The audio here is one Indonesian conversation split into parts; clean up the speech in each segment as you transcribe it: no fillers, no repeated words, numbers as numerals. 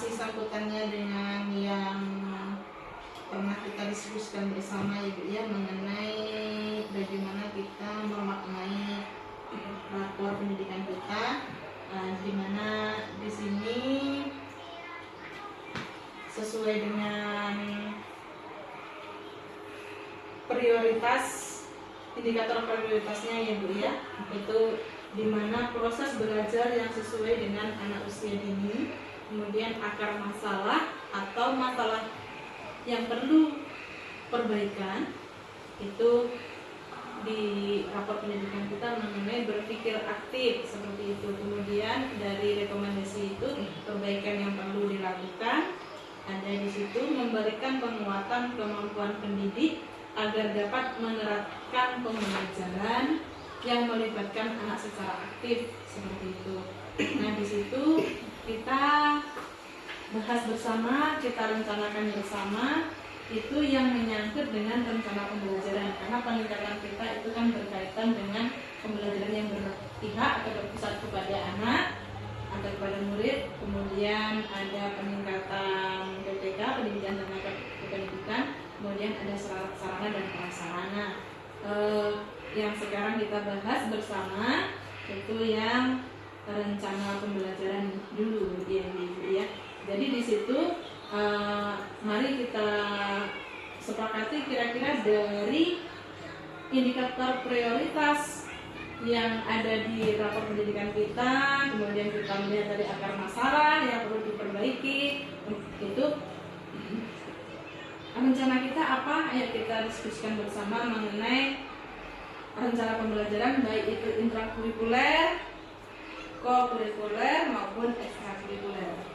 masih sangkutannya dengan yang pernah kita diskusikan bersama Ibu ya, mengenai bagaimana kita memaknai rapor pendidikan kita, di mana di sini sesuai dengan prioritas, indikator prioritasnya ya Bu ya, itu di mana proses belajar yang sesuai dengan anak usia dini, kemudian akar masalah atau masalah yang perlu perbaikan, itu di rapor pendidikan kita mengenai berpikir aktif seperti itu. Kemudian dari rekomendasi itu perbaikan yang perlu dilakukan ada di situ, memberikan penguatan kemampuan pendidik agar dapat menerapkan pembelajaran yang melibatkan anak secara aktif seperti itu. Nah di situ kita bahas bersama, kita rencanakan bersama itu yang menyangkut dengan rencana pembelajaran, karena peningkatan kita itu kan berkaitan dengan pembelajaran yang berpihak atau berpusat kepada anak atau kepada murid. Kemudian ada peningkatan PTK, pendidikan tenaga kependidikan, kemudian ada sarana dan prasarana. Yang sekarang kita bahas bersama itu yang rencana pembelajaran dulu ya. Jadi di situ mari kita sepakati kira-kira dari indikator prioritas yang ada di rapor pendidikan kita, kemudian kita melihat dari akar masalah yang perlu diperbaiki, itu rencana kita apa? Ayo kita diskusikan bersama mengenai rencana pembelajaran, baik itu intrakurikuler, kokurikuler maupun ekstrakurikuler.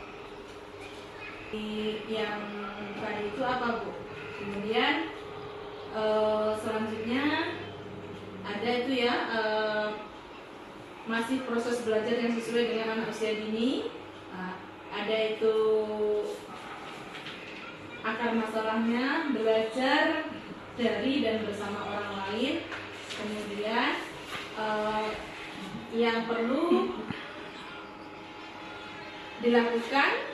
Yang tadi itu apa Bu? Kemudian selanjutnya ada itu ya, masih proses belajar yang sesuai dengan anak usia dini. Ada itu akar masalahnya, belajar dari dan bersama orang lain. Kemudian yang perlu dilakukan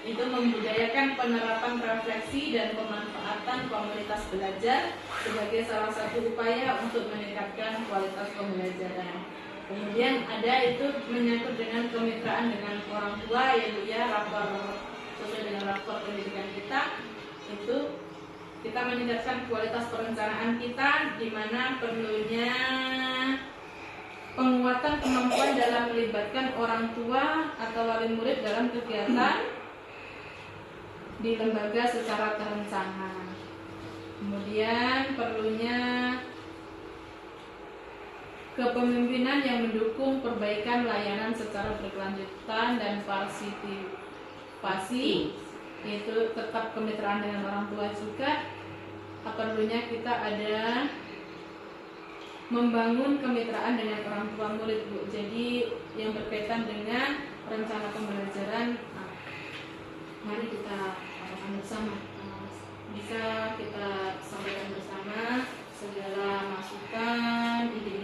itu membudayakan penerapan refleksi dan pemanfaatan komunitas belajar sebagai salah satu upaya untuk meningkatkan kualitas pembelajaran. Kemudian ada itu menyangkut dengan kemitraan dengan orang tua, yaitu ya rapor sesuai dengan rapor pendidikan kita, itu kita meningkatkan kualitas perencanaan kita, di mana perlunya penguatan kemampuan dalam melibatkan orang tua atau wali murid dalam kegiatan di lembaga secara terencana. Kemudian perlunya kepemimpinan yang mendukung perbaikan layanan secara berkelanjutan dan partisipasi, itu tetap kemitraan dengan orang tua juga. Perlunya kita ada membangun kemitraan dengan orang tua murid Bu. Jadi yang berkaitan dengan rencana pembelajaran, mari kita lakukan bersama. Bisa kita sampaikan bersama segala masukan, ide